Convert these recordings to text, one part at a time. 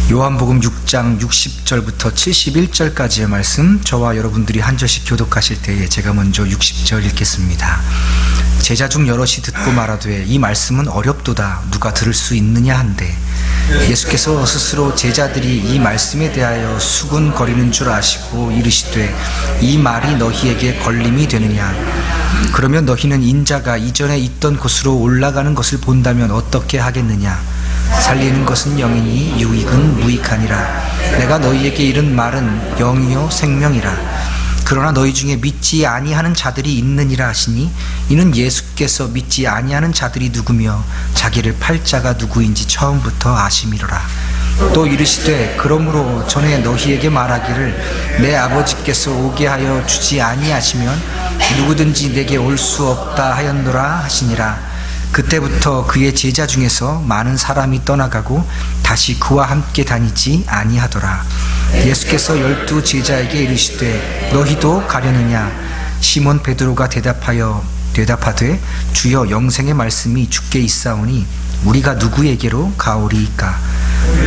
요한복음 6장 60절부터 71절까지의 말씀, 저와 여러분들이 한 절씩 교독하실 때에 제가 먼저 60절 읽겠습니다. 제자 중 여럿이 듣고 말하되 이 말씀은 어렵도다 누가 들을 수 있느냐 한데, 예수께서 스스로 제자들이 이 말씀에 대하여 수군거리는 줄 아시고 이르시되 이 말이 너희에게 걸림이 되느냐? 그러면 너희는 인자가 이전에 있던 곳으로 올라가는 것을 본다면 어떻게 하겠느냐? 살리는 것은 영이니 유익은 무익하니라. 내가 너희에게 이른 말은 영이요 생명이라. 그러나 너희 중에 믿지 아니하는 자들이 있느니라 하시니, 이는 예수께서 믿지 아니하는 자들이 누구며 자기를 팔 자가 누구인지 처음부터 아심이로라. 또 이르시되 그러므로 전에 너희에게 말하기를 내 아버지께서 오게 하여 주지 아니하시면 누구든지 내게 올 수 없다 하였노라 하시니라. 그때부터 그의 제자 중에서 많은 사람이 떠나가고 다시 그와 함께 다니지 아니하더라. 예수께서 12 제자에게 이르시되 너희도 가려느냐? 시몬 베드로가 대답하되 주여 영생의 말씀이 주께 있사오니 우리가 누구에게로 가오리이까?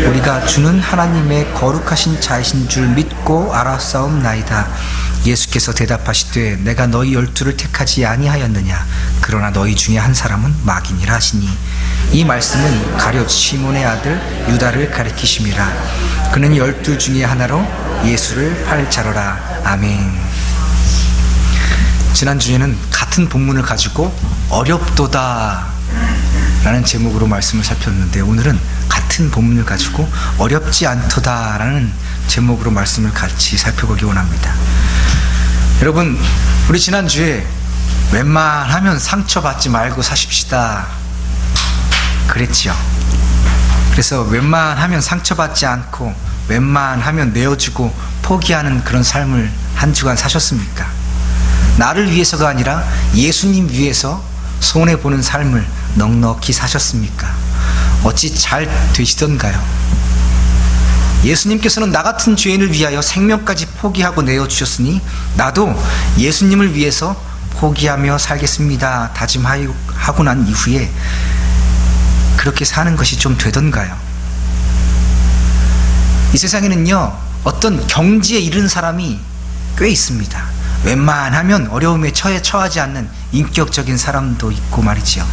우리가 주는 하나님의 거룩하신 자이신 줄 믿고 알았사옵나이다. 예수께서 대답하시되 내가 너희 12를 택하지 아니하였느냐? 그러나 너희 중에 한 사람은 마귀니라 하시니, 이 말씀은 가룟 시몬의 아들 유다를 가리키심이라. 그는 12 중에 하나로 예수를 팔 자로라. 아멘. 지난주에는 같은 본문을 가지고 어렵도다 라는 제목으로 말씀을 살폈는데, 오늘은 같은 본문을 가지고 어렵지 않도다 라는 제목으로 말씀을 같이 살펴보기 원합니다. 여러분, 우리 지난주에 웬만하면 상처받지 말고 사십시다 그랬지요. 그래서 웬만하면 상처받지 않고 웬만하면 내어주고 포기하는 그런 삶을 한 주간 사셨습니까? 나를 위해서가 아니라 예수님 위해서 손해보는 삶을 넉넉히 사셨습니까? 어찌 잘 되시던가요? 예수님께서는 나 같은 죄인을 위하여 생명까지 포기하고 내어주셨으니 나도 예수님을 위해서 포기하며 살겠습니다 다짐하고 난 이후에 그렇게 사는 것이 좀 되던가요? 이 세상에는요, 어떤 경지에 이른 사람이 꽤 있습니다. 웬만하면 어려움에 처하지 않는 인격적인 사람도 있고 말이죠.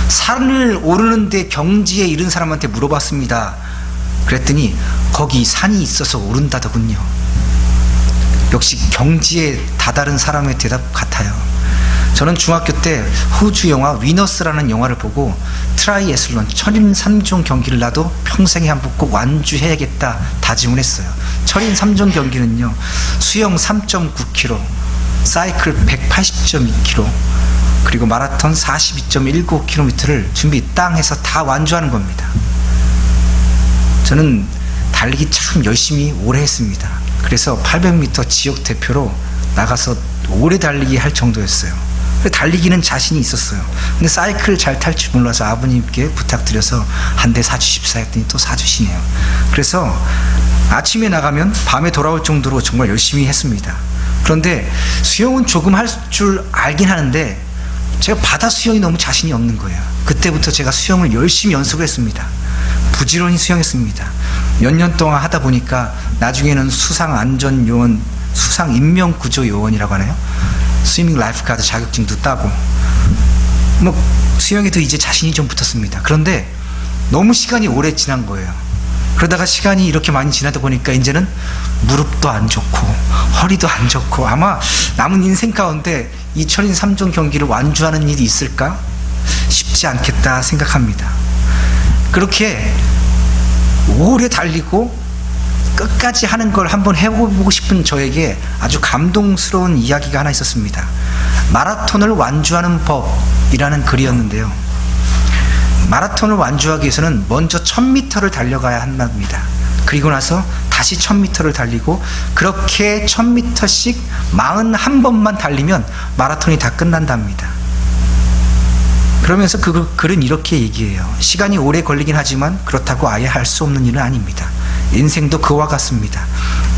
산을 오르는데 경지에 이른 사람한테 물어봤습니다. 그랬더니 거기 산이 있어서 오른다더군요. 역시 경지에 다다른 사람의 대답 같아요. 저는 중학교 때 호주 영화 위너스라는 영화를 보고 트라이애슬론 철인 3종 경기를 나도 평생에 한 번 꼭 완주해야겠다 다짐을 했어요. 철인 3종 경기는요, 수영 3.9km, 사이클 180.2km, 그리고 마라톤 42.19km를 준비 땅 해서 다 완주하는 겁니다. 저는 달리기 참 열심히 오래 했습니다. 그래서 800m 지역 대표로 나가서 오래 달리기 할 정도였어요. 달리기는 자신이 있었어요. 근데 사이클을 잘 탈 줄 몰라서 아버님께 부탁드려서 한 대 사주십사 했더니 또 사주시네요. 그래서 아침에 나가면 밤에 돌아올 정도로 정말 열심히 했습니다. 그런데 수영은 조금 할 줄 알긴 하는데 제가 바다 수영이 너무 자신이 없는 거예요. 그때부터 제가 수영을 열심히 연습을 했습니다. 부지런히 수영했습니다. 몇 년 동안 하다 보니까 나중에는 수상안전요원, 수상인명구조요원이라고 하나요? 스위밍 라이프가드 자격증도 따고, 수영에도 이제 자신이 좀 붙었습니다. 그런데 너무 시간이 오래 지난 거예요. 그러다가 시간이 이렇게 많이 지나다 보니까 이제는 무릎도 안 좋고 허리도 안 좋고, 아마 남은 인생 가운데 이 철인 3종 경기를 완주하는 일이 있을까? 쉽지 않겠다 생각합니다. 그렇게 오래 달리고 끝까지 하는 걸 한번 해보고 싶은 저에게 아주 감동스러운 이야기가 하나 있었습니다. 마라톤을 완주하는 법이라는 글이었는데요, 마라톤을 완주하기 위해서는 먼저 1000m를 달려가야 한답니다. 그리고 나서 다시 1000m를 달리고, 그렇게 1000m씩 41번만 달리면 마라톤이 다 끝난답니다. 그러면서 그 글은 이렇게 얘기해요. 시간이 오래 걸리긴 하지만 그렇다고 아예 할 수 없는 일은 아닙니다. 인생도 그와 같습니다.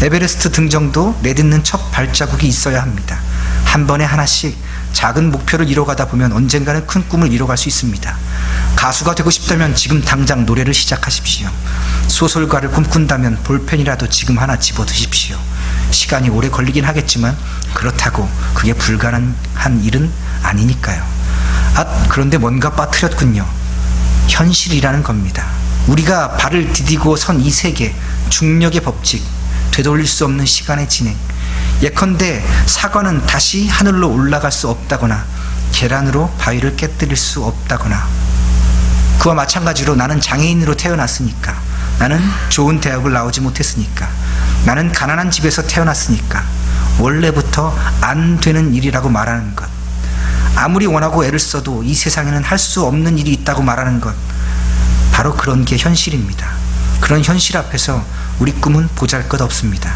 에베레스트 등정도 내딛는 첫 발자국이 있어야 합니다. 한 번에 하나씩 작은 목표를 이뤄가다 보면 언젠가는 큰 꿈을 이뤄갈 수 있습니다. 가수가 되고 싶다면 지금 당장 노래를 시작하십시오. 소설가를 꿈꾼다면 볼펜이라도 지금 하나 집어드십시오. 시간이 오래 걸리긴 하겠지만 그렇다고 그게 불가능한 일은 아니니까요. 그런데 뭔가 빠뜨렸군요. 현실이라는 겁니다. 우리가 발을 디디고 선 이 세계, 중력의 법칙, 되돌릴 수 없는 시간의 진행. 예컨대 사과는 다시 하늘로 올라갈 수 없다거나 계란으로 바위를 깨뜨릴 수 없다거나, 그와 마찬가지로 나는 장애인으로 태어났으니까, 나는 좋은 대학을 나오지 못했으니까, 나는 가난한 집에서 태어났으니까 원래부터 안 되는 일이라고 말하는 것, 아무리 원하고 애를 써도 이 세상에는 할 수 없는 일이 있다고 말하는 것, 바로 그런 게 현실입니다. 그런 현실 앞에서 우리 꿈은 보잘것없습니다.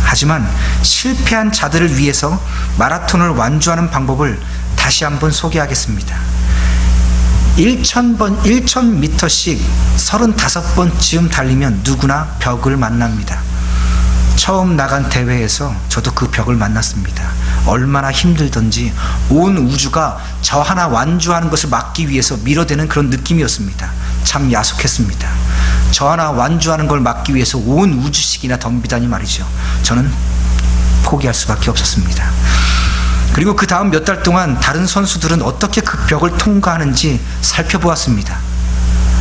하지만 실패한 자들을 위해서 마라톤을 완주하는 방법을 다시 한번 소개하겠습니다. 1000m씩 35번쯤 달리면 누구나 벽을 만납니다. 처음 나간 대회에서 저도 그 벽을 만났습니다. 얼마나 힘들던지 온 우주가 저 하나 완주하는 것을 막기 위해서 밀어대는 그런 느낌이었습니다. 참 야속했습니다. 저 하나 완주하는 걸 막기 위해서 온 우주식이나 덤비다니 말이죠. 저는 포기할 수밖에 없었습니다. 그리고 그 다음 몇 달 동안 다른 선수들은 어떻게 그 벽을 통과하는지 살펴보았습니다.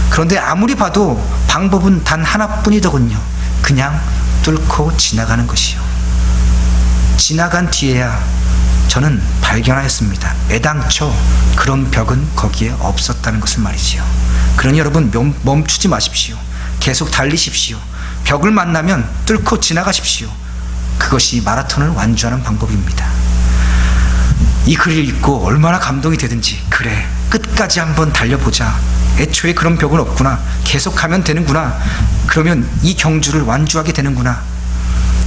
그런데 아무리 봐도 방법은 단 하나뿐이더군요. 그냥 뚫고 지나가는 것이요. 지나간 뒤에야 저는 발견하였습니다. 애당초 그런 벽은 거기에 없었다는 것을 말이지요. 그러니 여러분, 멈추지 마십시오. 계속 달리십시오. 벽을 만나면 뚫고 지나가십시오. 그것이 마라톤을 완주하는 방법입니다. 이 글을 읽고 얼마나 감동이 되든지, 그래, 끝까지 한번 달려보자. 애초에 그런 벽은 없구나. 계속 가면 되는구나. 그러면 이 경주를 완주하게 되는구나.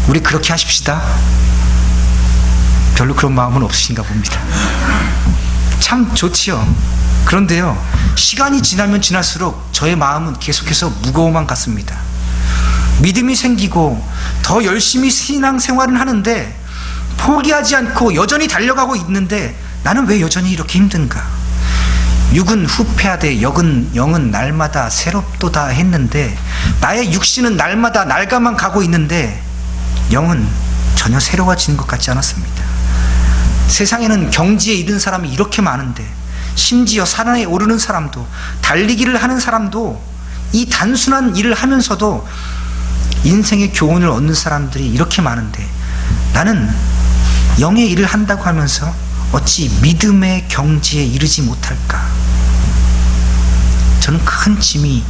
우리 그렇게 하십시다. 별로 그런 마음은 없으신가 봅니다. 참 좋지요. 그런데요, 시간이 지나면 지날수록 저의 마음은 계속해서 무거워만 갔습니다. 믿음이 생기고 더 열심히 신앙생활을 하는데, 포기하지 않고 여전히 달려가고 있는데 나는 왜 여전히 이렇게 힘든가? 육은 후패하되 영은 날마다 새롭도다 했는데, 나의 육신은 날마다 낡아만 가고 있는데 영은 전혀 새로워지는 것 같지 않았습니다. 세상에는 경지에 이른 사람이 이렇게 많은데, 심지어 산에 오르는 사람도, 달리기를 하는 사람도, 이 단순한 일을 하면서도 인생의 교훈을 얻는 사람들이 이렇게 많은데, 나는 영의 일을 한다고 하면서 어찌 믿음의 경지에 이르지 못할까? 저는 큰 짐이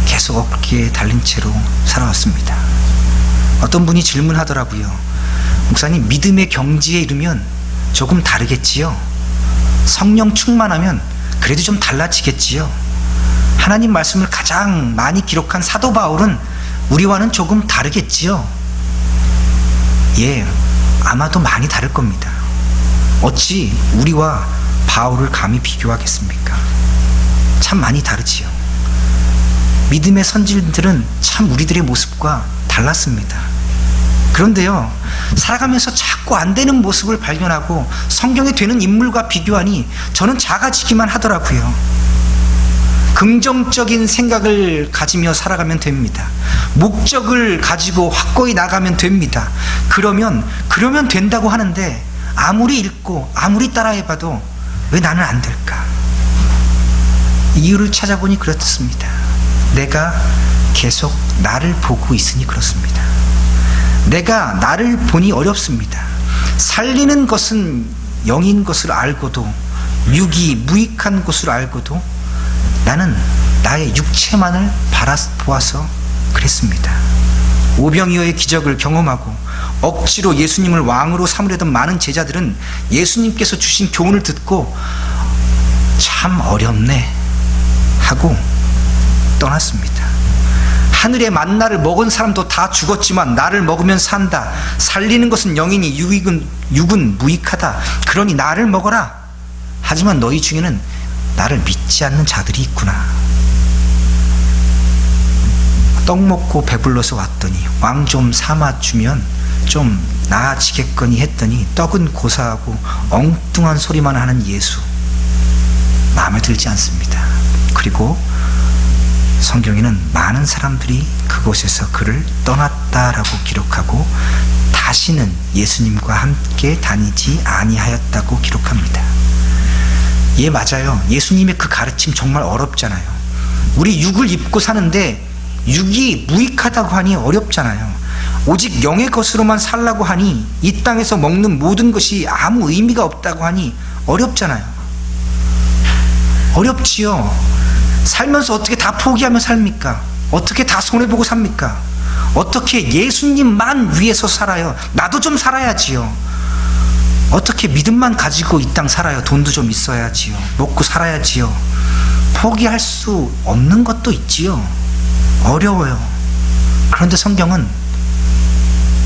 계속 어깨에 달린 채로 살아왔습니다. 어떤 분이 질문하더라고요. 목사님, 믿음의 경지에 이르면 조금 다르겠지요? 성령 충만하면 그래도 좀 달라지겠지요? 하나님 말씀을 가장 많이 기록한 사도 바울은 우리와는 조금 다르겠지요? 예, 아마도 많이 다를 겁니다. 어찌 우리와 바울을 감히 비교하겠습니까? 참 많이 다르지요. 믿음의 선진들은 참 우리들의 모습과 달랐습니다. 그런데요, 살아가면서 자꾸 안 되는 모습을 발견하고 성경에 되는 인물과 비교하니 저는 작아지기만 하더라고요. 긍정적인 생각을 가지며 살아가면 됩니다. 목적을 가지고 확고히 나가면 됩니다. 그러면 된다고 하는데, 아무리 읽고 아무리 따라해봐도 왜 나는 안 될까? 이유를 찾아보니 그렇습니다. 내가 계속 나를 보고 있으니 그렇습니다. 내가 나를 보니 어렵습니다. 살리는 것은 영인 것을 알고도, 육이 무익한 것을 알고도 나는 나의 육체만을 바라보아서 그랬습니다. 오병이어의 기적을 경험하고 억지로 예수님을 왕으로 삼으려던 많은 제자들은 예수님께서 주신 교훈을 듣고 참 어렵네 하고 떠났습니다. 하늘의 만나를 먹은 사람도 다 죽었지만 나를 먹으면 산다. 살리는 것은 영이니 육은 무익하다. 그러니 나를 먹어라. 하지만 너희 중에는 나를 믿지 않는 자들이 있구나. 떡 먹고 배불러서 왔더니 왕 좀 삼아 주면 좀 나아지겠거니 했더니 떡은 고사하고 엉뚱한 소리만 하는 예수, 마음에 들지 않습니다. 그리고 성경에는 많은 사람들이 그곳에서 그를 떠났다라고 기록하고 다시는 예수님과 함께 다니지 아니하였다고 기록합니다. 예, 맞아요. 예수님의 그 가르침 정말 어렵잖아요. 우리 육을 입고 사는데 육이 무익하다고 하니 어렵잖아요. 오직 영의 것으로만 살라고 하니 이 땅에서 먹는 모든 것이 아무 의미가 없다고 하니 어렵잖아요. 어렵지요. 살면서 어떻게 다 포기하며 삽니까? 어떻게 다 손해보고 삽니까? 어떻게 예수님만 위해서 살아요? 나도 좀 살아야지요. 어떻게 믿음만 가지고 이 땅 살아요? 돈도 좀 있어야지요. 먹고 살아야지요. 포기할 수 없는 것도 있지요. 어려워요. 그런데 성경은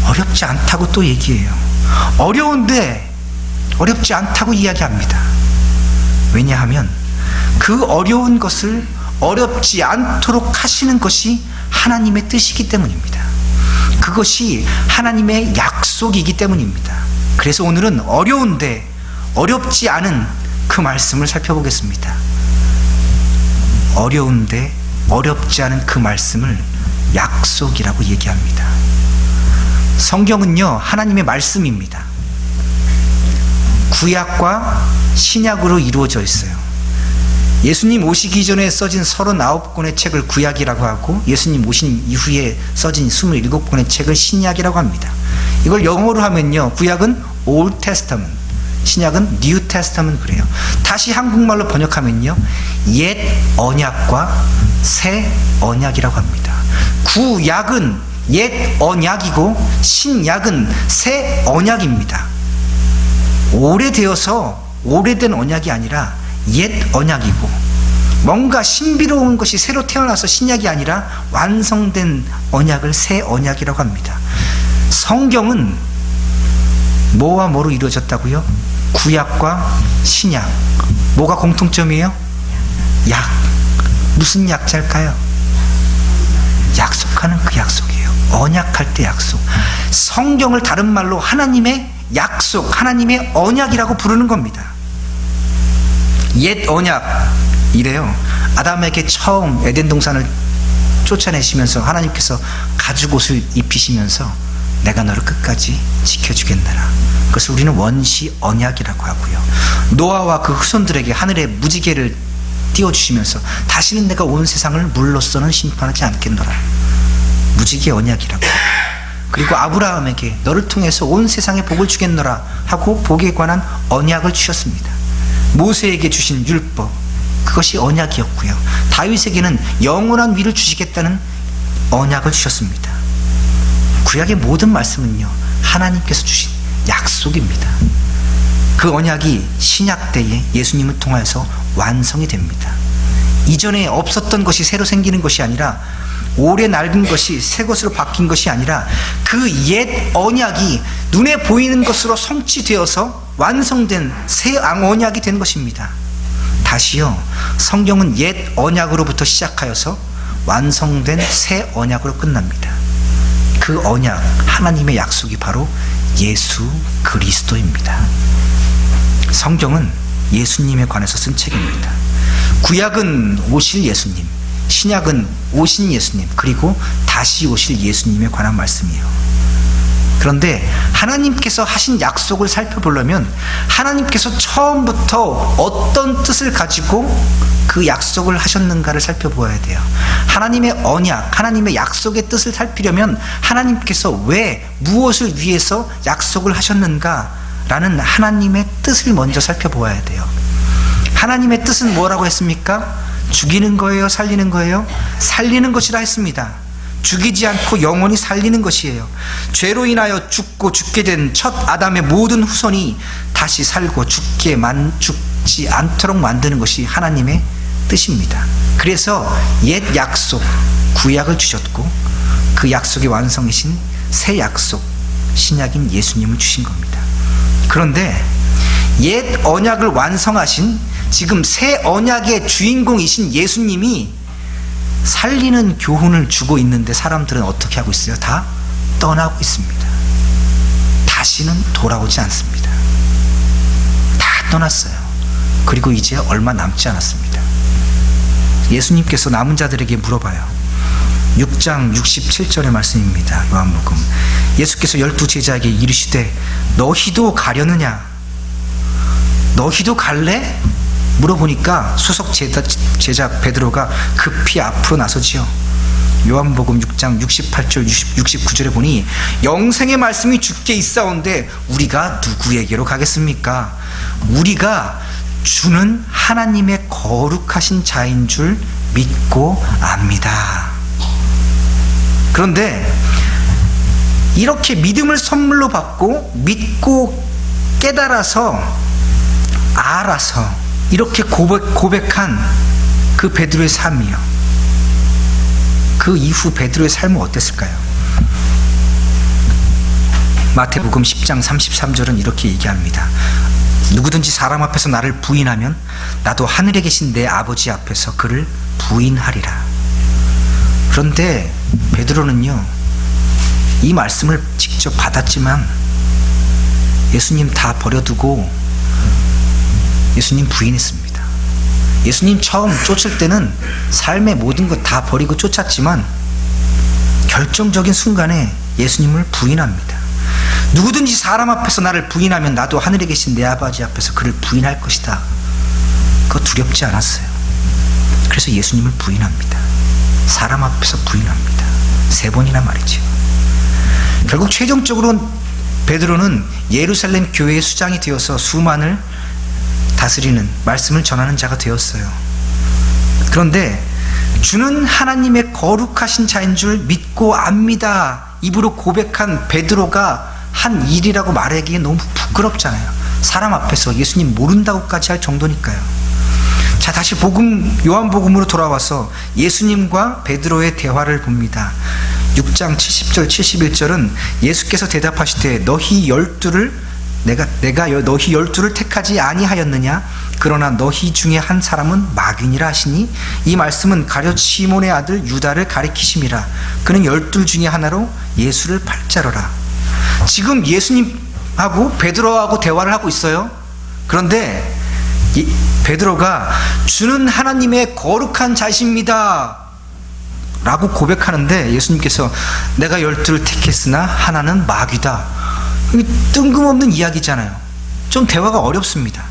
어렵지 않다고 또 얘기해요. 어려운데 어렵지 않다고 이야기합니다. 왜냐하면 그 어려운 것을 어렵지 않도록 하시는 것이 하나님의 뜻이기 때문입니다. 그것이 하나님의 약속이기 때문입니다. 그래서 오늘은 어려운데 어렵지 않은 그 말씀을 살펴보겠습니다. 어려운데 어렵지 않은 그 말씀을 약속이라고 얘기합니다. 성경은요, 하나님의 말씀입니다. 구약과 신약으로 이루어져 있어요. 예수님 오시기 전에 써진 39권의 책을 구약이라고 하고 예수님 오신 이후에 써진 27권의 책을 신약이라고 합니다. 이걸 영어로 하면요, 구약은 Old Testament, 신약은 New Testament 그래요. 다시 한국말로 번역하면요, 옛 언약과 새 언약이라고 합니다. 구약은 옛 언약이고 신약은 새 언약입니다. 오래되어서 오래된 언약이 아니라 옛 언약이고, 뭔가 신비로운 것이 새로 태어나서 신약이 아니라 완성된 언약을 새 언약이라고 합니다. 성경은 뭐와 뭐로 이루어졌다고요? 구약과 신약. 뭐가 공통점이에요? 약. 무슨 약자일까요? 약속하는 그 약속이에요. 언약할 때 약속. 성경을 다른 말로 하나님의 약속, 하나님의 언약이라고 부르는 겁니다. 옛 언약이래요. 아담에게 처음 에덴 동산을 쫓아내시면서 하나님께서 가죽옷을 입히시면서 내가 너를 끝까지 지켜주겠노라. 그것을 우리는 원시 언약이라고 하고요. 노아와 그 후손들에게 하늘의 무지개를 띄워주시면서 다시는 내가 온 세상을 물로서는 심판하지 않겠노라. 무지개 언약이라고. 그리고 아브라함에게 너를 통해서 온 세상에 복을 주겠노라 하고 복에 관한 언약을 주셨습니다. 모세에게 주신 율법, 그것이 언약이었고요. 다윗에게는 영원한 위를 주시겠다는 언약을 주셨습니다. 구약의 모든 말씀은요, 하나님께서 주신 약속입니다. 그 언약이 신약 때에 예수님을 통해서 완성이 됩니다. 이전에 없었던 것이 새로 생기는 것이 아니라, 오래 낡은 것이 새 것으로 바뀐 것이 아니라 그 옛 언약이 눈에 보이는 것으로 성취되어서 완성된 새 언약이 된 것입니다. 다시요, 성경은 옛 언약으로부터 시작하여서 완성된 새 언약으로 끝납니다. 그 언약, 하나님의 약속이 바로 예수 그리스도입니다. 성경은 예수님에 관해서 쓴 책입니다. 구약은 오실 예수님, 신약은 오신 예수님, 그리고 다시 오실 예수님에 관한 말씀이에요. 그런데 하나님께서 하신 약속을 살펴보려면 하나님께서 처음부터 어떤 뜻을 가지고 그 약속을 하셨는가를 살펴보아야 돼요. 하나님의 언약, 하나님의 약속의 뜻을 살피려면 하나님께서 왜, 무엇을 위해서 약속을 하셨는가라는 하나님의 뜻을 먼저 살펴보아야 돼요. 하나님의 뜻은 뭐라고 했습니까? 죽이는 거예요? 살리는 거예요? 살리는 것이라 했습니다. 죽이지 않고 영원히 살리는 것이에요. 죄로 인하여 죽게 된 첫 아담의 모든 후손이 다시 살고 죽지 않도록 만드는 것이 하나님의 뜻입니다. 그래서 옛 약속, 구약을 주셨고 그 약속의 완성이신 새 약속, 신약인 예수님을 주신 겁니다. 그런데 옛 언약을 완성하신 지금 새 언약의 주인공이신 예수님이 살리는 교훈을 주고 있는데 사람들은 어떻게 하고 있어요? 다 떠나고 있습니다. 다시는 돌아오지 않습니다. 다 떠났어요. 그리고 이제 얼마 남지 않았습니다. 예수님께서 남은 자들에게 물어봐요. 6장 67절의 말씀입니다. 요한복음. 예수께서 12 제자에게 이르시되 너희도 가려느냐? 너희도 갈래? 물어보니까 수석 제자 베드로가 급히 앞으로 나서지요. 요한복음 6장 68절 69절에 보니 영생의 말씀이 주께 있사온데 우리가 누구에게로 가겠습니까? 우리가 주는 하나님의 거룩하신 자인 줄 믿고 압니다. 그런데 이렇게 믿음을 선물로 받고 믿고 깨달아서 알아서 이렇게 고백한 그 베드로의 삶이요, 그 이후 베드로의 삶은 어땠을까요? 마태복음 10장 33절은 이렇게 얘기합니다. 누구든지 사람 앞에서 나를 부인하면 나도 하늘에 계신 내 아버지 앞에서 그를 부인하리라. 그런데 베드로는요, 이 말씀을 직접 받았지만 예수님 다 버려두고 예수님 부인했습니다. 예수님 처음 쫓을 때는 삶의 모든 것 다 버리고 쫓았지만 결정적인 순간에 예수님을 부인합니다. 누구든지 사람 앞에서 나를 부인하면 나도 하늘에 계신 내 아버지 앞에서 그를 부인할 것이다. 그거 두렵지 않았어요. 그래서 예수님을 부인합니다. 사람 앞에서 부인합니다. 3번이나 말이죠. 결국 최종적으로 베드로는 예루살렘 교회의 수장이 되어서 수만을 다스리는, 말씀을 전하는 자가 되었어요. 그런데 주는 하나님의 거룩하신 자인 줄 믿고 압니다, 입으로 고백한 베드로가 한 일이라고 말하기에 너무 부끄럽잖아요. 사람 앞에서 예수님 모른다고까지 할 정도니까요. 자, 다시 요한복음으로 돌아와서 예수님과 베드로의 대화를 봅니다. 6장 70절 71절은 예수께서 대답하시되 너희 12를 내가 너희 12를 택하지 아니하였느냐? 그러나 너희 중에 한 사람은 마귀니라 하시니 이 말씀은 가룟 시몬의 아들 유다를 가리키심이라. 그는 12 중에 하나로 예수를 팔자로라. 지금 예수님하고 베드로하고 대화를 하고 있어요. 그런데 베드로가 주는 하나님의 거룩한 자이십니다 라고 고백하는데 예수님께서 내가 12를 택했으나 하나는 마귀다. 뜬금없는 이야기잖아요. 좀 대화가 어렵습니다.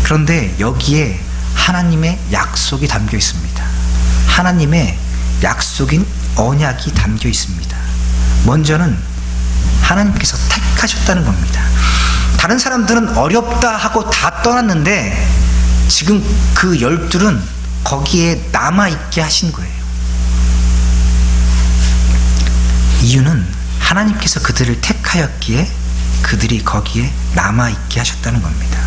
그런데 여기에 하나님의 약속이 담겨 있습니다. 하나님의 약속인 언약이 담겨 있습니다. 먼저는 하나님께서 택하셨다는 겁니다. 다른 사람들은 어렵다 하고 다 떠났는데 지금 그 12는 거기에 남아있게 하신 거예요. 이유는 하나님께서 그들을 택하였기에 그들이 거기에 남아있게 하셨다는 겁니다.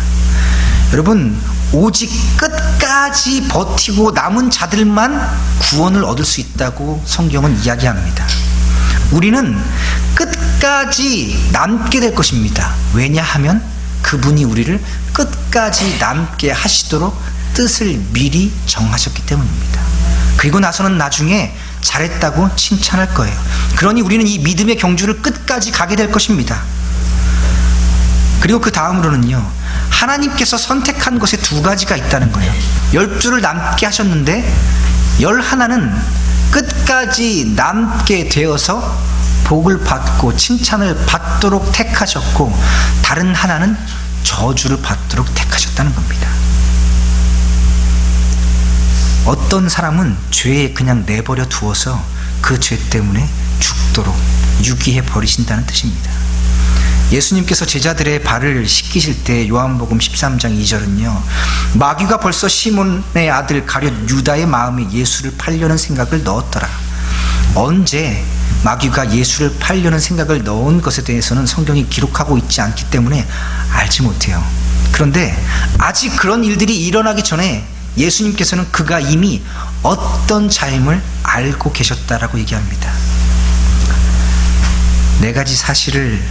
여러분, 오직 끝까지 버티고 남은 자들만 구원을 얻을 수 있다고 성경은 이야기합니다. 우리는 끝까지 남게 될 것입니다. 왜냐하면 그분이 우리를 끝까지 남게 하시도록 뜻을 미리 정하셨기 때문입니다. 그리고 나서는 나중에 잘했다고 칭찬할 거예요. 그러니 우리는 이 믿음의 경주를 끝까지 가게 될 것입니다. 그리고 그 다음으로는요, 하나님께서 선택한 것에 2가지가 있다는 거예요. 12를 남게 하셨는데 11은 끝까지 남게 되어서 복을 받고 칭찬을 받도록 택하셨고, 다른 하나는 저주를 받도록 택하셨다는 겁니다. 어떤 사람은 죄에 그냥 내버려 두어서 그 죄 때문에 죽도록 유기해 버리신다는 뜻입니다. 예수님께서 제자들의 발을 씻기실 때 요한복음 13장 2절은요, 마귀가 벌써 시몬의 아들 가룟 유다의 마음에 예수를 팔려는 생각을 넣었더라. 언제 마귀가 예수를 팔려는 생각을 넣은 것에 대해서는 성경이 기록하고 있지 않기 때문에 알지 못해요. 그런데 아직 그런 일들이 일어나기 전에 예수님께서는 그가 이미 어떤 자임을 알고 계셨다라고 얘기합니다. 4가지 사실을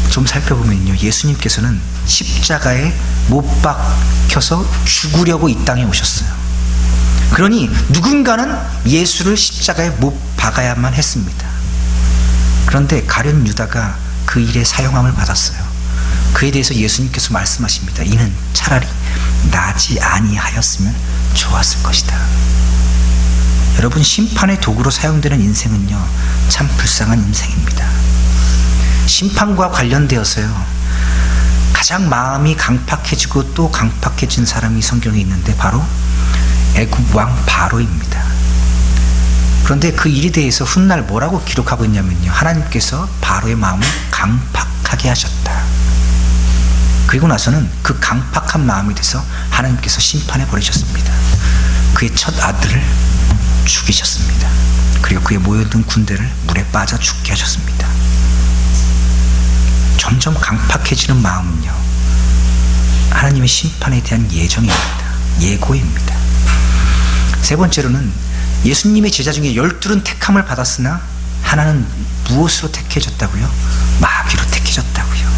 좀 살펴보면요, 예수님께서는 십자가에 못 박혀서 죽으려고 이 땅에 오셨어요. 그러니 누군가는 예수를 십자가에 못 박아야만 했습니다. 그런데 가룟 유다가 그 일에 사용함을 받았어요. 그에 대해서 예수님께서 말씀하십니다. 이는 차라리 나지 아니하였으면 좋았을 것이다. 여러분, 심판의 도구로 사용되는 인생은요, 참 불쌍한 인생입니다. 심판과 관련되어서요, 가장 마음이 강팍해지고 또 강팍해진 사람이 성경에 있는데 바로 애굽 왕 바로입니다. 그런데 그 일에 대해서 훗날 뭐라고 기록하고 있냐면요, 하나님께서 바로의 마음을 강팍하게 하셨다. 그리고 나서는 그 강팍한 마음에 대해서 하나님께서 심판해 버리셨습니다. 그의 첫 아들을 죽이셨습니다. 그리고 그의 모여든 군대를 물에 빠져 죽게 하셨습니다. 점점 강팍해지는 마음은요, 하나님의 심판에 대한 예정입니다. 예고입니다. 세 번째로는 예수님의 제자 중에 12은 택함을 받았으나 하나는 무엇으로 택해졌다고요? 마귀로 택해졌다고요.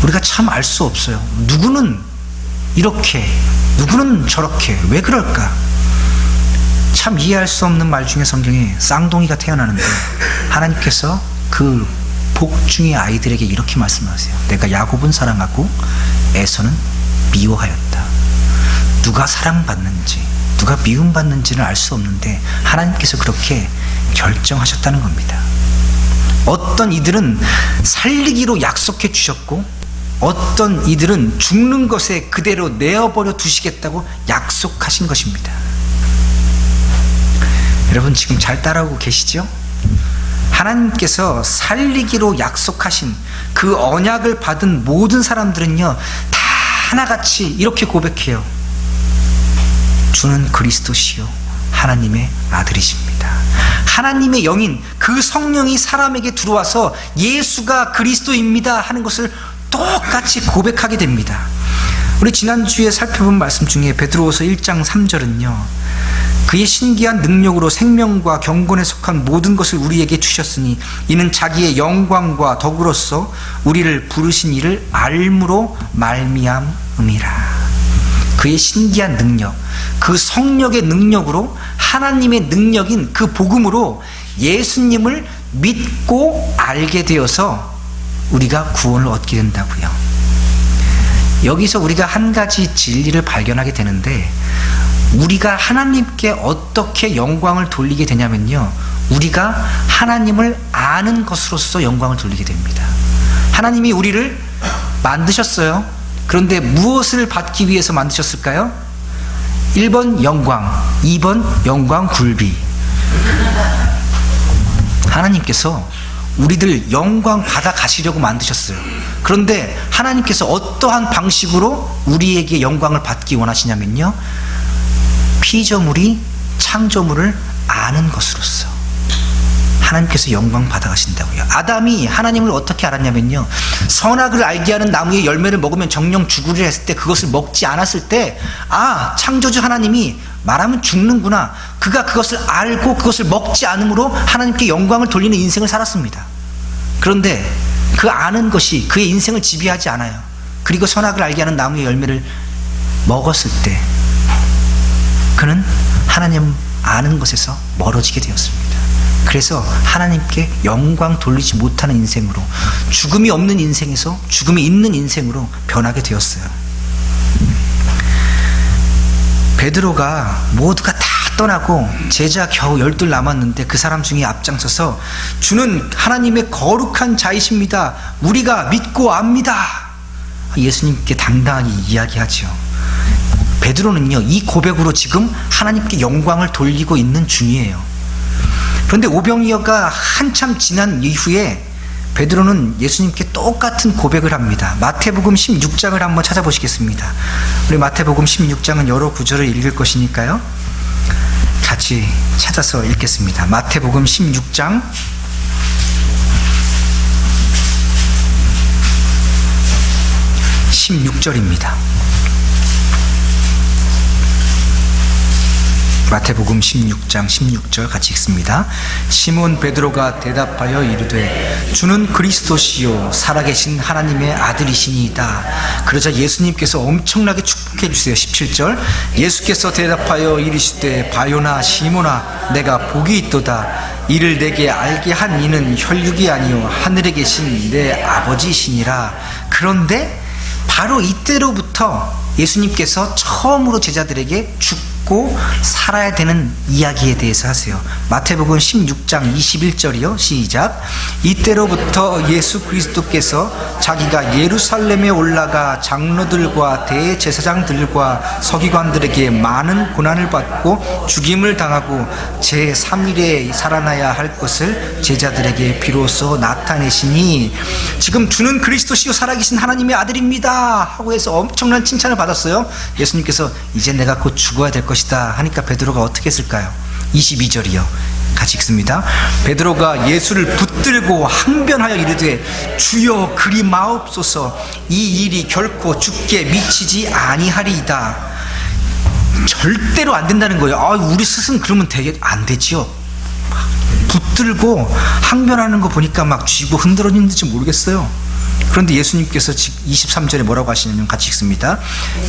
우리가 참 알 수 없어요. 누구는 이렇게, 누구는 저렇게, 왜 그럴까? 참 이해할 수 없는 말 중에 성경에 쌍둥이가 태어나는데 하나님께서 그 복중의 아이들에게 이렇게 말씀하세요. 내가 야곱은 사랑하고 에서는 미워하였다. 누가 사랑받는지, 누가 미움받는지는 알 수 없는데 하나님께서 그렇게 결정하셨다는 겁니다. 어떤 이들은 살리기로 약속해 주셨고, 어떤 이들은 죽는 것에 그대로 내어버려 두시겠다고 약속하신 것입니다. 여러분, 지금 잘 따라오고 계시죠? 하나님께서 살리기로 약속하신 그 언약을 받은 모든 사람들은요, 다 하나같이 이렇게 고백해요. 주는 그리스도시요 하나님의 아들이십니다. 하나님의 영인 그 성령이 사람에게 들어와서 예수가 그리스도입니다 하는 것을 똑같이 고백하게 됩니다. 우리 지난주에 살펴본 말씀 중에 베드로후서 1장 3절은요, 그의 신기한 능력으로 생명과 경건에 속한 모든 것을 우리에게 주셨으니 이는 자기의 영광과 덕으로서 우리를 부르신 이를 알므로 말미암음이라. 그의 신기한 능력, 그 성령의 능력으로, 하나님의 능력인 그 복음으로 예수님을 믿고 알게 되어서 우리가 구원을 얻게 된다고요. 여기서 우리가 한 가지 진리를 발견하게 되는데, 우리가 하나님께 어떻게 영광을 돌리게 되냐면요, 우리가 하나님을 아는 것으로서 영광을 돌리게 됩니다. 하나님이 우리를 만드셨어요. 그런데 무엇을 받기 위해서 만드셨을까요? 1번 영광, 2번 영광 굴비. 하나님께서 우리들 영광 받아 가시려고 만드셨어요. 그런데 하나님께서 어떠한 방식으로 우리에게 영광을 받기 원하시냐면요, 피조물이 창조물을 아는 것으로서 하나님께서 영광 받아가신다고요. 아담이 하나님을 어떻게 알았냐면요, 선악을 알게 하는 나무의 열매를 먹으면 정령 죽으리라 했을 때, 그것을 먹지 않았을 때, 아, 창조주 하나님이 말하면 죽는구나, 그가 그것을 알고 그것을 먹지 않으므로 하나님께 영광을 돌리는 인생을 살았습니다. 그런데 그 아는 것이 그의 인생을 지배하지 않아요. 그리고 선악을 알게 하는 나무의 열매를 먹었을 때 그는 하나님 아는 것에서 멀어지게 되었습니다. 그래서 하나님께 영광 돌리지 못하는 인생으로, 죽음이 없는 인생에서 죽음이 있는 인생으로 변하게 되었어요. 베드로가 모두가 다 떠나고 제자 겨우 12 남았는데 그 사람 중에 앞장서서 주는 하나님의 거룩한 자이십니다, 우리가 믿고 압니다, 예수님께 당당하게 이야기하죠. 베드로는요, 이 고백으로 지금 하나님께 영광을 돌리고 있는 중이에요. 그런데 오병이어가 한참 지난 이후에 베드로는 예수님께 똑같은 고백을 합니다. 마태복음 16장을 한번 찾아보시겠습니다. 우리 마태복음 16장은 여러 구절을 읽을 것이니까요, 같이 찾아서 읽겠습니다. 마태복음 16장 16절입니다. 마태복음 16장 16절 같이 읽습니다. 시몬 베드로가 대답하여 이르되 주는 그리스도시요 살아계신 하나님의 아들이시니이다. 그러자 예수님께서 엄청나게 축복해 주세요. 17절 예수께서 대답하여 이르시되 바요나 시몬아 내가 복이 있도다. 이를 내게 알게 한 이는 혈육이 아니요 하늘에 계신 내 아버지시니라. 그런데 바로 이때로부터 예수님께서 처음으로 제자들에게 죽고 살아야 되는 이야기에 대해서 하세요. 마태복음 16장 21절이요. 시작. 이때로부터 예수 그리스도께서 자기가 예루살렘에 올라가 장로들과 대제사장들과 서기관들에게 많은 고난을 받고 죽임을 당하고 제3일에 살아나야 할 것을 제자들에게 비로소 나타내시니 지금 주는 그리스도시요 살아계신 하나님의 아들입니다 하고 해서 엄청난 칭찬을 받았어요. 예수님께서 이제 내가 곧 죽어야 될 것이다 하니까 베드로가 어떻게 했을까요? 22절이요. 같이 읽습니다. 베드로가 예수를 붙들고 항변하여 이르되 주여 그리 마옵소서, 이 일이 결코 죽게 미치지 아니하리이다. 절대로 안 된다는 거예요. 우리 스승 그러면 되게 안 되지요. 붙들고 항변하는 거 보니까 막 쥐고 흔들어지는지 모르겠어요. 그런데 예수님께서 23절에 뭐라고 하시냐면 같이 읽습니다.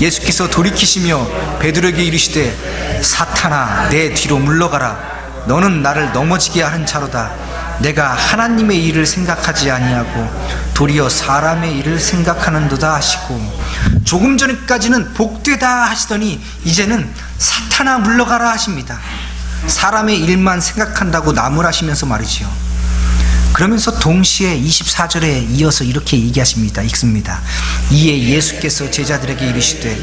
예수께서 돌이키시며 베드로에게 이르시되 사탄아 내 뒤로 물러가라. 너는 나를 넘어지게 하는 자로다. 내가 하나님의 일을 생각하지 아니하고 도리어 사람의 일을 생각하는도다 하시고, 조금 전까지는 복되다 하시더니 이제는 사탄아 물러가라 하십니다. 사람의 일만 생각한다고 나무라시면서 말이지요. 그러면서 동시에 24절에 이어서 이렇게 얘기하십니다. 읽습니다. 이에 예수께서 제자들에게 이르시되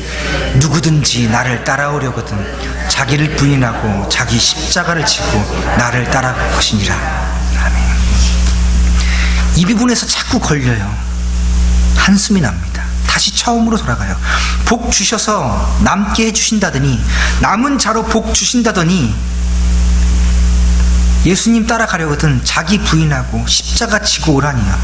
누구든지 나를 따라오려거든 자기를 부인하고 자기 십자가를 지고 나를 따라갈 것이니라. 아멘. 이 부분에서 자꾸 걸려요. 한숨이 납니다. 다시 처음으로 돌아가요. 복 주셔서 남게 해주신다더니, 남은 자로 복 주신다더니 예수님 따라가려거든 자기 부인하고 십자가 지고 오라니요.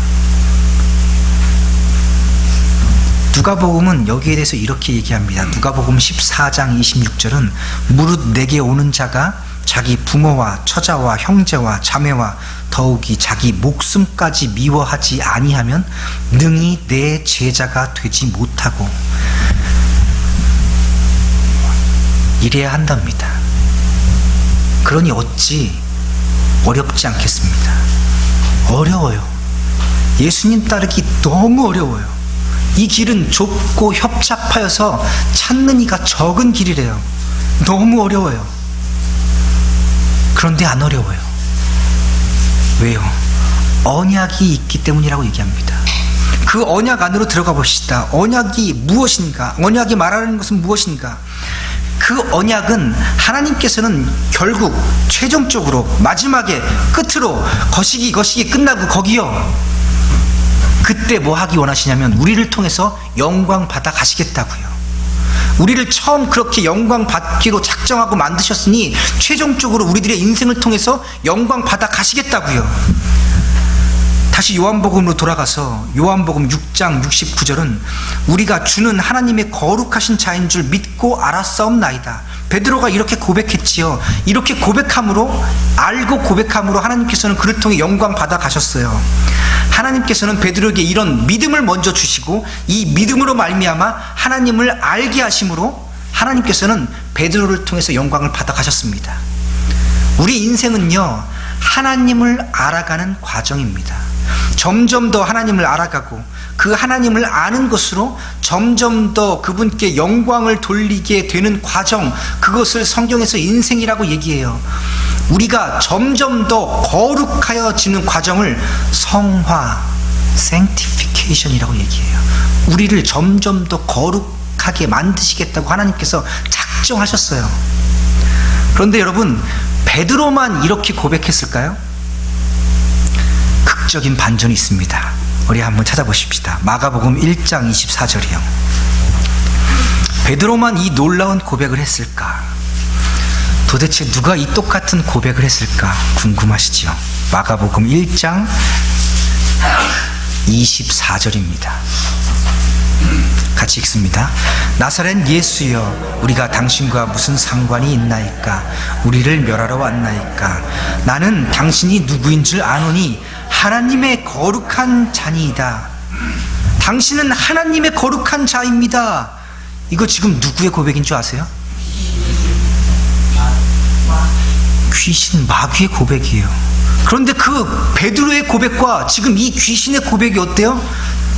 누가복음은 여기에 대해서 이렇게 얘기합니다. 누가복음 14장 26절은 무릇 내게 오는 자가 자기 부모와 처자와 형제와 자매와 더욱이 자기 목숨까지 미워하지 아니하면 능히 내 제자가 되지 못하고, 이래야 한답니다. 그러니 어찌 어렵지 않겠습니다. 어려워요. 예수님 따르기 너무 어려워요. 이 길은 좁고 협착하여서 찾는 이가 적은 길이래요. 너무 어려워요. 그런데 안 어려워요. 왜요? 언약이 있기 때문이라고 얘기합니다. 그 언약 안으로 들어가 봅시다. 언약이 무엇인가? 언약이 말하는 것은 무엇인가? 그 언약은 하나님께서는 결국 최종적으로 마지막에 끝으로 거시기 끝나고 거기요, 그때 뭐 하기 원하시냐면 우리를 통해서 영광 받아 가시겠다고요. 우리를 처음 그렇게 영광 받기로 작정하고 만드셨으니 최종적으로 우리들의 인생을 통해서 영광 받아 가시겠다고요. 다시 요한복음으로 돌아가서 요한복음 6장 69절은 우리가 주는 하나님의 거룩하신 자인 줄 믿고 알았사옵나이다. 베드로가 이렇게 고백했지요. 이렇게 고백함으로, 알고 고백함으로 하나님께서는 그를 통해 영광 받아 가셨어요. 하나님께서는 베드로에게 이런 믿음을 먼저 주시고 이 믿음으로 말미암아 하나님을 알게 하심으로 하나님께서는 베드로를 통해서 영광을 받아 가셨습니다. 우리 인생은요, 하나님을 알아가는 과정입니다. 점점 더 하나님을 알아가고 그 하나님을 아는 것으로 점점 더 그분께 영광을 돌리게 되는 과정, 그것을 성경에서 인생이라고 얘기해요. 우리가 점점 더 거룩하여지는 과정을 성화, sanctification이라고 얘기해요. 우리를 점점 더 거룩하게 만드시겠다고 하나님께서 작정하셨어요. 그런데 여러분, 베드로만 이렇게 고백했을까요? 극적인 반전이 있습니다. 우리 한번 찾아보십시다. 마가복음 1장 24절이요. 베드로만 이 놀라운 고백을 했을까? 도대체 누가 이 똑같은 고백을 했을까 궁금하시지요? 마가복음 1장 24절입니다. 같이 읽습니다. 나사렛 예수여, 우리가 당신과 무슨 상관이 있나이까? 우리를 멸하러 왔나이까? 나는 당신이 누구인 줄 아노니 하나님의 거룩한 자니이다. 당신은 하나님의 거룩한 자입니다. 이거 지금 누구의 고백인 줄 아세요? 귀신, 마귀의 고백이에요. 그런데 그 베드로의 고백과 지금 이 귀신의 고백이 어때요?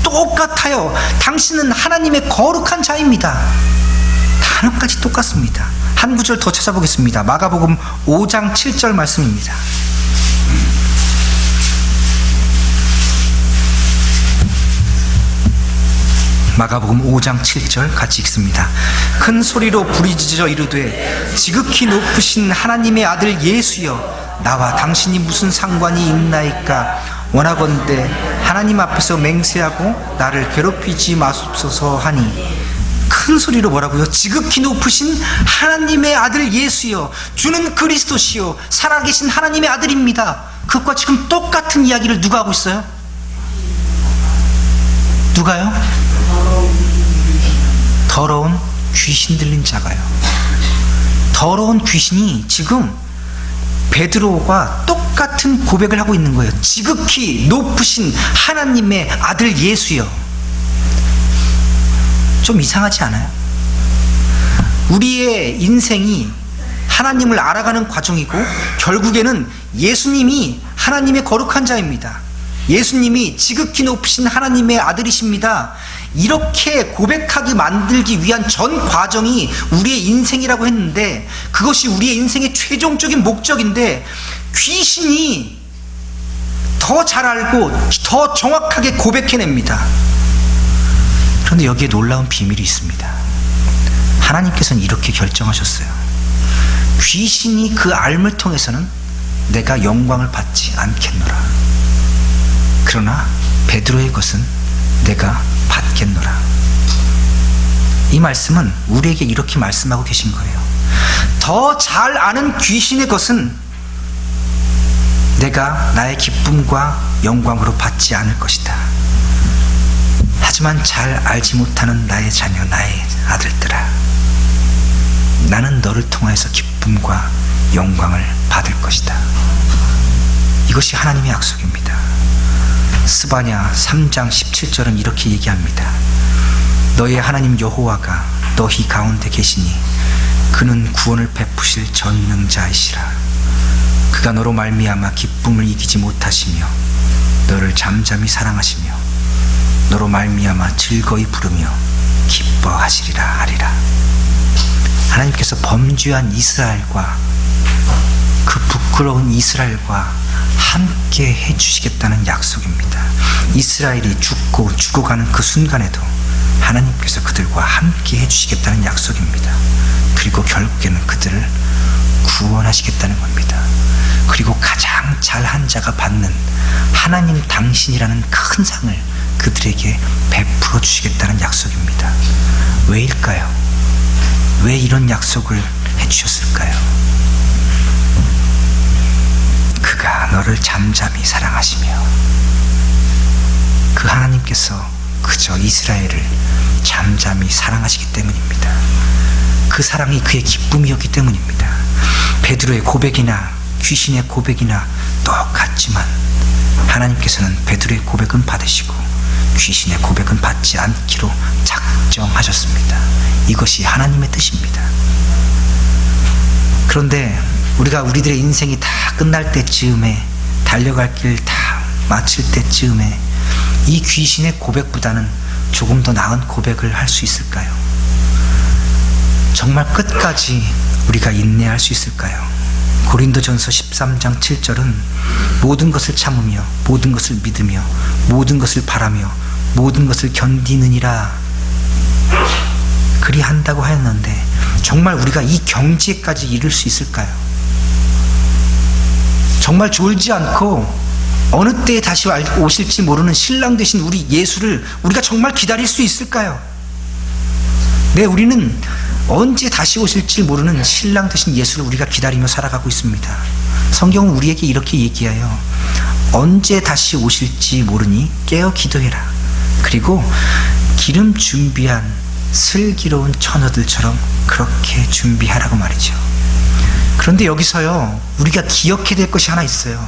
똑같아요. 당신은 하나님의 거룩한 자입니다. 단어까지 똑같습니다. 한 구절 더 찾아보겠습니다. 마가복음 5장 7절 말씀입니다. 마가복음 5장 7절 같이 읽습니다. 큰 소리로 부르짖어 이르되 지극히 높으신 하나님의 아들 예수여, 나와 당신이 무슨 상관이 있나이까? 원하건대 하나님 앞에서 맹세하고 나를 괴롭히지 마옵소서 하니. 큰 소리로 뭐라고요? 지극히 높으신 하나님의 아들 예수여, 주는 그리스도시요 살아계신 하나님의 아들입니다. 그것과 지금 똑같은 이야기를 누가 하고 있어요? 누가요? 더러운 귀신 들린 자가요. 더러운 귀신이 지금 베드로가 똑같은 고백을 하고 있는 거예요. 지극히 높으신 하나님의 아들 예수여. 좀 이상하지 않아요? 우리의 인생이 하나님을 알아가는 과정이고 결국에는 예수님이 하나님의 거룩한 자입니다. 예수님이 지극히 높으신 하나님의 아들이십니다. 이렇게 고백하게 만들기 위한 전 과정이 우리의 인생이라고 했는데, 그것이 우리의 인생의 최종적인 목적인데 귀신이 더 잘 알고 더 정확하게 고백해냅니다. 그런데 여기에 놀라운 비밀이 있습니다. 하나님께서는 이렇게 결정하셨어요. 귀신이 그 알을 통해서는 내가 영광을 받지 않겠노라. 그러나 베드로의 것은 내가 받겠노라. 이 말씀은 우리에게 이렇게 말씀하고 계신 거예요. 더 잘 아는 귀신의 것은 내가 나의 기쁨과 영광으로 받지 않을 것이다. 하지만 잘 알지 못하는 나의 자녀, 나의 아들들아, 나는 너를 통해서 기쁨과 영광을 받을 것이다. 이것이 하나님의 약속입니다. 스바냐 3장 17절은 이렇게 얘기합니다. 너의 하나님 여호와가 너희 가운데 계시니 그는 구원을 베푸실 전능자이시라. 그가 너로 말미암아 기쁨을 이기지 못하시며 너를 잠잠히 사랑하시며 너로 말미암아 즐거이 부르며 기뻐하시리라 하리라. 하나님께서 범죄한 이스라엘과 그 부끄러운 이스라엘과 함께 해주시겠다는 약속입니다. 이스라엘이 죽고 죽어가는 그 순간에도 하나님께서 그들과 함께 해주시겠다는 약속입니다. 그리고 결국에는 그들을 구원하시겠다는 겁니다. 그리고 가장 잘한 자가 받는 하나님 당신이라는 큰 상을 그들에게 베풀어 주시겠다는 약속입니다. 왜일까요? 왜 이런 약속을 해주셨을까요? 그가 너를 잠잠히 사랑하시며, 그 하나님께서 그저 이스라엘을 잠잠히 사랑하시기 때문입니다. 그 사랑이 그의 기쁨이었기 때문입니다. 베드로의 고백이나 귀신의 고백이나 똑같지만 하나님께서는 베드로의 고백은 받으시고 귀신의 고백은 받지 않기로 작정하셨습니다. 이것이 하나님의 뜻입니다. 그런데 우리가 우리들의 인생이 다 끝날 때쯤에, 달려갈 길 다 마칠 때쯤에 이 귀신의 고백보다는 조금 더 나은 고백을 할 수 있을까요? 정말 끝까지 우리가 인내할 수 있을까요? 고린도전서 13장 7절은 모든 것을 참으며 모든 것을 믿으며 모든 것을 바라며 모든 것을 견디느니라 그리 한다고 하였는데, 정말 우리가 이 경지에까지 이를 수 있을까요? 정말 졸지 않고 어느 때에 다시 오실지 모르는 신랑 되신 우리 예수를 우리가 정말 기다릴 수 있을까요? 네, 우리는 언제 다시 오실지 모르는 신랑 되신 예수를 우리가 기다리며 살아가고 있습니다. 성경은 우리에게 이렇게 얘기해요. 언제 다시 오실지 모르니 깨어 기도해라. 그리고 기름 준비한 슬기로운 처녀들처럼 그렇게 준비하라고 말이죠. 그런데 여기서요, 우리가 기억해야 될 것이 하나 있어요.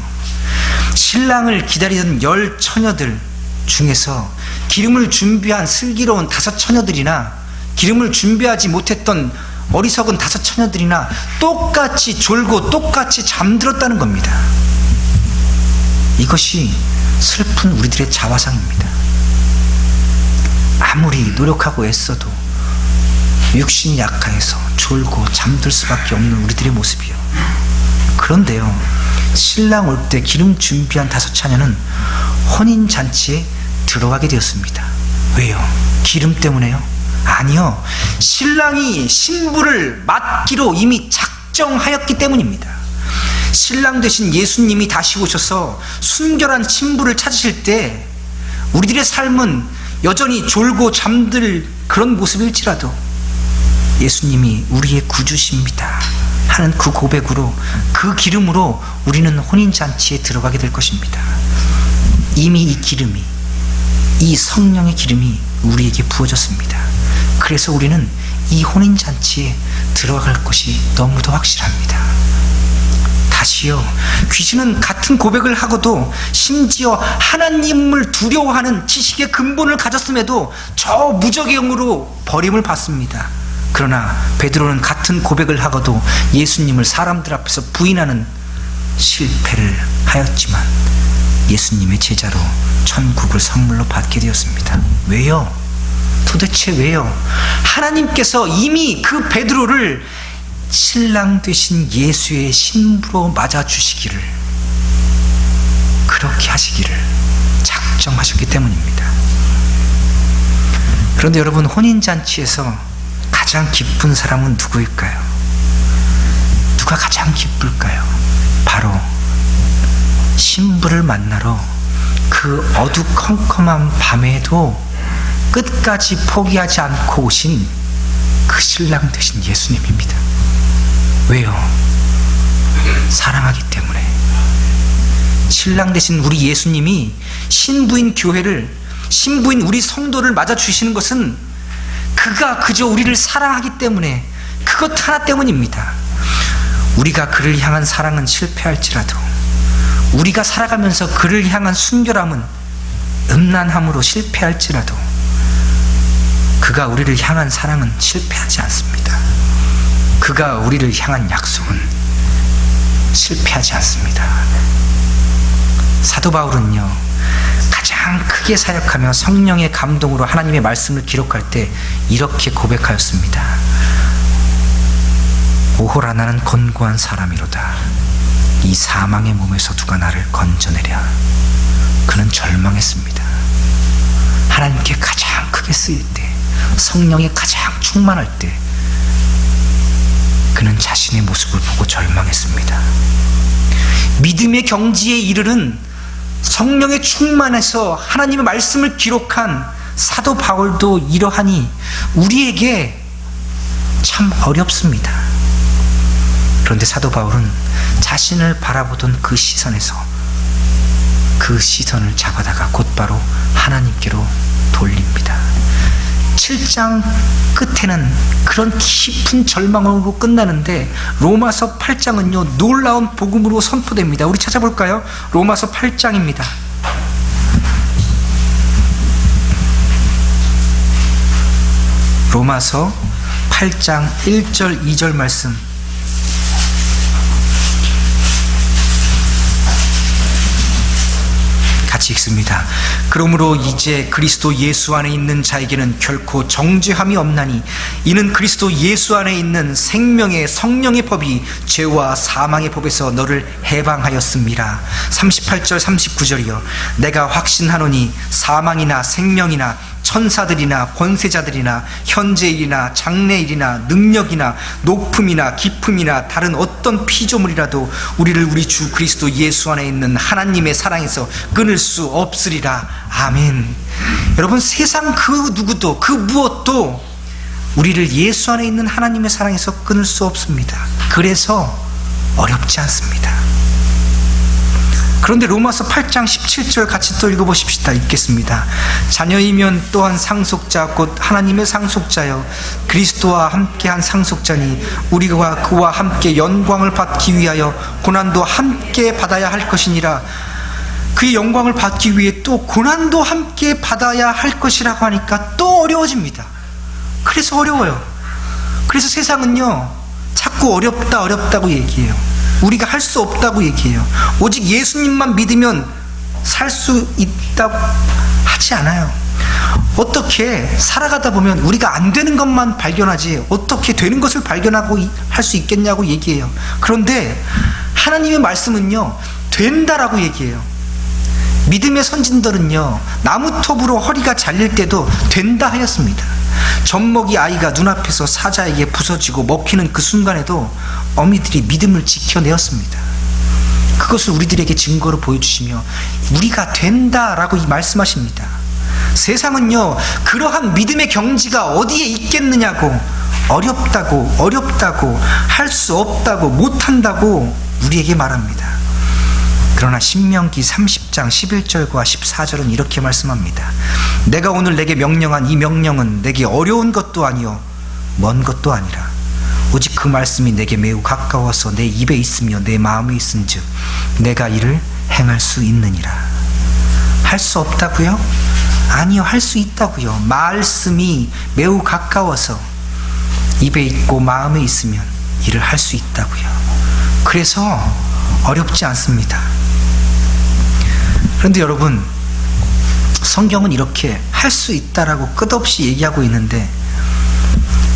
신랑을 기다리던 10 처녀들 중에서 기름을 준비한 슬기로운 5 처녀들이나 기름을 준비하지 못했던 어리석은 5 처녀들이나 똑같이 졸고 똑같이 잠들었다는 겁니다. 이것이 슬픈 우리들의 자화상입니다. 아무리 노력하고 애써도 육신이 약해서 졸고 잠들 수밖에 없는 우리들의 모습이요. 그런데요, 신랑 올 때 기름 준비한 5차녀는 혼인잔치에 들어가게 되었습니다. 왜요? 기름 때문에요? 아니요, 신랑이 신부를 맡기로 이미 작정하였기 때문입니다. 신랑 되신 예수님이 다시 오셔서 순결한 신부를 찾으실 때 우리들의 삶은 여전히 졸고 잠들 그런 모습일지라도 예수님이 우리의 구주십니다 하는 그 고백으로, 그 기름으로 우리는 혼인잔치에 들어가게 될 것입니다. 이미 이 기름이, 이 성령의 기름이 우리에게 부어졌습니다. 그래서 우리는 이 혼인잔치에 들어갈 것이 너무도 확실합니다. 다시요, 귀신은 같은 고백을 하고도 심지어 하나님을 두려워하는 지식의 근본을 가졌음에도 저 무적의 영으로 버림을 받습니다. 그러나 베드로는 같은 고백을 하고도 예수님을 사람들 앞에서 부인하는 실패를 하였지만 예수님의 제자로 천국을 선물로 받게 되었습니다. 왜요? 도대체 왜요? 하나님께서 이미 그 베드로를 신랑 되신 예수의 신부로 맞아주시기를, 그렇게 하시기를 작정하셨기 때문입니다. 그런데 여러분, 혼인잔치에서 가장 기쁜 사람은 누구일까요? 누가 가장 기쁠까요? 바로 신부를 만나러 그 어두컴컴한 밤에도 끝까지 포기하지 않고 오신 그 신랑 되신 예수님입니다. 왜요? 사랑하기 때문에. 신랑 되신 우리 예수님이 신부인 교회를, 신부인 우리 성도를 맞아주시는 것은 그가 그저 우리를 사랑하기 때문에, 그것 하나 때문입니다. 우리가 그를 향한 사랑은 실패할지라도, 우리가 살아가면서 그를 향한 순결함은 음란함으로 실패할지라도 그가 우리를 향한 사랑은 실패하지 않습니다. 그가 우리를 향한 약속은 실패하지 않습니다. 사도 바울은요, 가장 크게 사역하며 성령의 감동으로 하나님의 말씀을 기록할 때 이렇게 고백하였습니다. 오호라, 나는 곤고한 사람이로다. 이 사망의 몸에서 누가 나를 건져내랴. 그는 절망했습니다. 하나님께 가장 크게 쓰일 때, 성령에 가장 충만할 때 그는 자신의 모습을 보고 절망했습니다. 믿음의 경지에 이르는 성령에 충만해서 하나님의 말씀을 기록한 사도 바울도 이러하니 우리에게 참 어렵습니다. 그런데 사도 바울은 자신을 바라보던 그 시선에서 그 시선을 잡아다가 곧바로 하나님께로 돌립니다. 7장 끝에는 그런 깊은 절망으로 끝나는데 로마서 8장은요, 놀라운 복음으로 선포됩니다. 우리 찾아볼까요? 로마서 8장입니다. 로마서 8장 1절 2절 말씀, 같이 읽습니다. 그러므로 이제 그리스도 예수 안에 있는 자에게는 결코 정죄함이 없나니 이는 그리스도 예수 안에 있는 생명의 성령의 법이 죄와 사망의 법에서 너를 해방하였습니다. 38절 39절이요. 내가 확신하노니 사망이나 생명이나 천사들이나 권세자들이나 현재일이나 장래일이나 능력이나 높음이나 깊음이나 다른 어떤 피조물이라도 우리를 우리 주 그리스도 예수 안에 있는 하나님의 사랑에서 끊을 수 없으리라. 아멘. 여러분, 세상 그 누구도 그 무엇도 우리를 예수 안에 있는 하나님의 사랑에서 끊을 수 없습니다. 그래서 어렵지 않습니다. 그런데 로마서 8장 17절 같이 또 읽어보십시다. 읽겠습니다. 자녀이면 또한 상속자 곧 하나님의 상속자여 그리스도와 함께한 상속자니 우리가 그와 함께 영광을 받기 위하여 고난도 함께 받아야 할 것이니라. 그의 영광을 받기 위해 또 고난도 함께 받아야 할 것이라고 하니까 또 어려워집니다. 그래서 어려워요. 그래서 세상은요, 자꾸 어렵다고 얘기해요. 우리가 할 수 없다고 얘기해요. 오직 예수님만 믿으면 살 수 있다고 하지 않아요. 어떻게 살아가다 보면 우리가 안 되는 것만 발견하지 어떻게 되는 것을 발견하고 할 수 있겠냐고 얘기해요. 그런데 하나님의 말씀은요, 된다라고 얘기해요. 믿음의 선진들은요, 나무톱으로 허리가 잘릴 때도 된다 하였습니다. 젖먹이 아이가 눈앞에서 사자에게 부서지고 먹히는 그 순간에도 어미들이 믿음을 지켜내었습니다. 그것을 우리들에게 증거로 보여주시며 우리가 된다라고 말씀하십니다. 세상은요, 그러한 믿음의 경지가 어디에 있겠느냐고, 어렵다고 할 수 없다고 못한다고 우리에게 말합니다. 그러나 신명기 30장 11절과 14절은 이렇게 말씀합니다. 내가 오늘 내게 명령한 이 명령은 내게 어려운 것도 아니요 먼 것도 아니라 오직 그 말씀이 내게 매우 가까워서 내 입에 있으며 내 마음에 있은즉 내가 이를 행할 수 있느니라. 할 수 없다고요? 아니요, 할 수 있다고요. 말씀이 매우 가까워서 입에 있고 마음에 있으면 이를 할 수 있다고요. 그래서 어렵지 않습니다. 그런데 여러분, 성경은 이렇게 할 수 있다라고 끝없이 얘기하고 있는데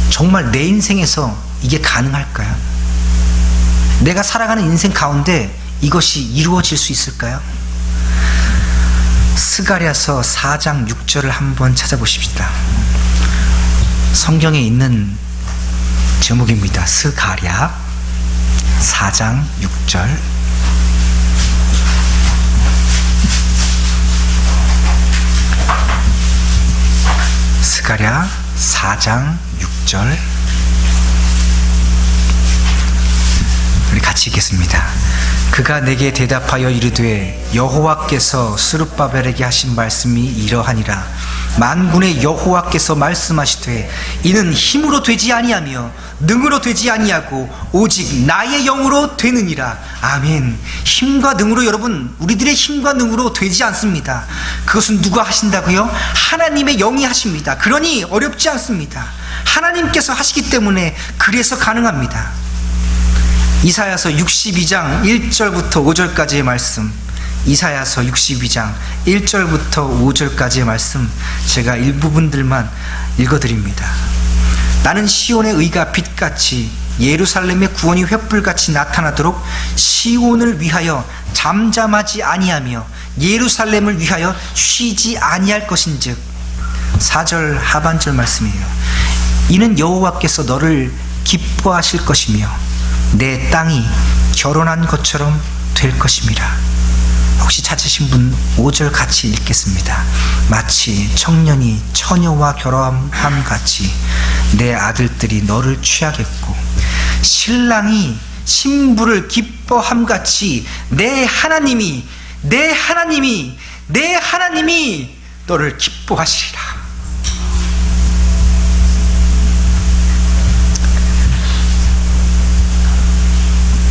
정말 내 인생에서 이게 가능할까요? 내가 살아가는 인생 가운데 이것이 이루어질 수 있을까요? 스가랴서 4장 6절을 한번 찾아보십시다. 성경에 있는 제목입니다. 스가랴 4장 6절. 스가랴 4장 6절. 우리 같이 읽겠습니다. 그가 내게 대답하여 이르되 여호와께서 스룹바벨에게 하신 말씀이 이러하니라. 만군의 여호와께서 말씀하시되 이는 힘으로 되지 아니하며 능으로 되지 아니하고 오직 나의 영으로 되느니라. 아멘. 힘과 능으로, 여러분, 우리들의 힘과 능으로 되지 않습니다. 그것은 누가 하신다고요? 하나님의 영이 하십니다. 그러니 어렵지 않습니다. 하나님께서 하시기 때문에 그래서 가능합니다. 이사야서 62장 1절부터 5절까지의 말씀, 이사야서 62장 1절부터 5절까지의 말씀, 제가 일부분들만 읽어드립니다. 나는 시온의 의가 빛같이 예루살렘의 구원이 횃불같이 나타나도록 시온을 위하여 잠잠하지 아니하며 예루살렘을 위하여 쉬지 아니할 것인즉. 4절 하반절 말씀이에요. 이는 여호와께서 너를 기뻐하실 것이며 내 땅이 결혼한 것처럼 될 것임이라. 혹시 찾으신 분 5절 같이 읽겠습니다. 마치 청년이 처녀와 결혼함 같이 내 아들들이 너를 취하겠고 신랑이 신부를 기뻐함 같이 내 하나님이 너를 기뻐하시리라.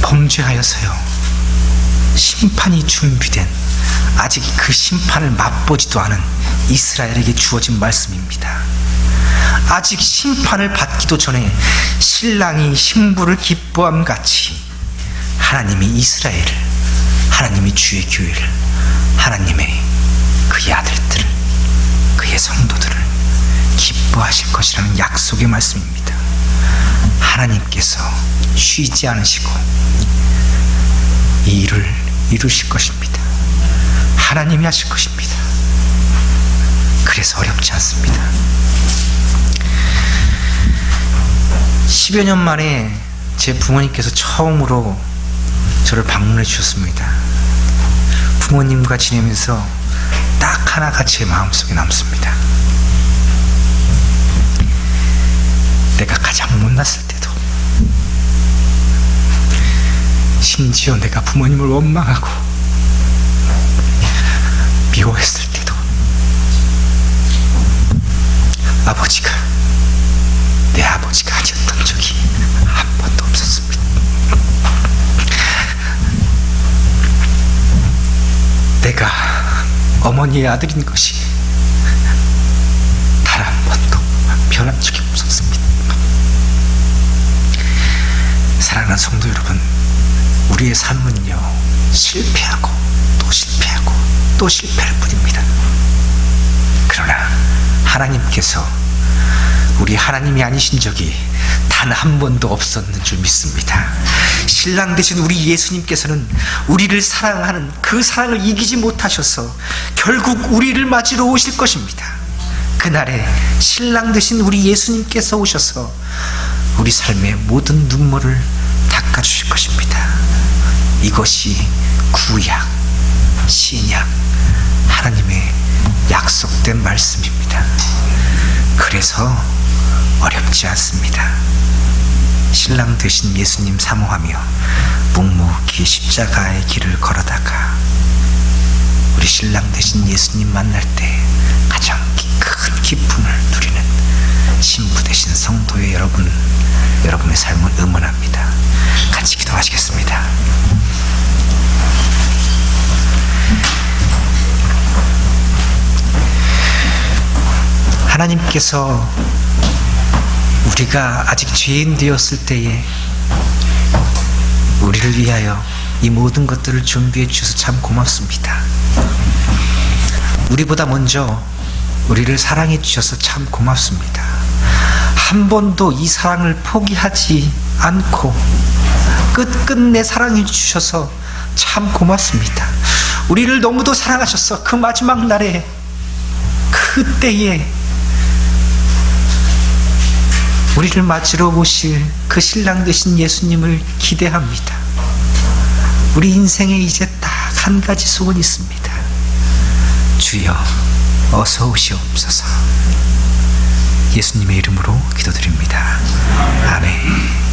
범죄하여서요, 심판이 준비된, 아직 그 심판을 맛보지도 않은 이스라엘에게 주어진 말씀입니다. 아직 심판을 받기도 전에 신랑이 신부를 기뻐함 같이 하나님이 이스라엘을, 하나님이 주의 교회를, 하나님의 그의 아들들을, 그의 성도들을 기뻐하실 것이라는 약속의 말씀입니다. 하나님께서 쉬지 않으시고 이 일을 이루실 것입니다. 하나님이 하실 것입니다. 그래서 어렵지 않습니다. 10여 년 만에 제 부모님께서 처음으로 저를 방문해 주셨습니다. 부모님과 지내면서 딱 하나가 제 마음속에 남습니다. 내가 가장 못났을 때도, 심지어 내가 부모님을 원망하고 미워했을 때도 아버지가 내 아버지가 아니었던 적이 한 번도 없었습니다. 내가 어머니의 아들인 것이 단 한 번도 변한 적이 없었습니다. 사랑하는 성도 여러분, 우리의 삶은요, 실패하고 또 실패하고 또 실패할 뿐입니다. 그러나 하나님께서 우리 하나님이 아니신 적이 단 한 번도 없었는 줄 믿습니다. 신랑 되신 우리 예수님께서는 우리를 사랑하는 그 사랑을 이기지 못하셔서 결국 우리를 맞으러 오실 것입니다. 그날에 신랑 되신 우리 예수님께서 오셔서 우리 삶의 모든 눈물을 닦아주실 것입니다. 이것이 구약, 신약, 하나님의 약속된 말씀입니다. 그래서 어렵지 않습니다. 신랑 되신 예수님 사모하며 묵묵히 십자가의 길을 걸어다가 우리 신랑 되신 예수님 만날 때 가장 큰 기쁨을 누리는 신부 되신 성도의 여러분의 삶을 응원합니다. 같이 기도하시겠습니다. 하나님께서 우리가 아직 죄인 되었을 때에 우리를 위하여 이 모든 것들을 준비해 주셔서 참 고맙습니다. 우리보다 먼저 우리를 사랑해 주셔서 참 고맙습니다. 한 번도 이 사랑을 포기하지 않고 끝끝내 사랑해 주셔서 참 고맙습니다. 우리를 너무도 사랑하셔서 그 마지막 날에 그때에 우리를 맞으러 오실 그 신랑 되신 예수님을 기대합니다. 우리 인생에 이제 딱 한 가지 소원이 있습니다. 주여 어서 오시옵소서. 예수님의 이름으로 기도드립니다. 아멘.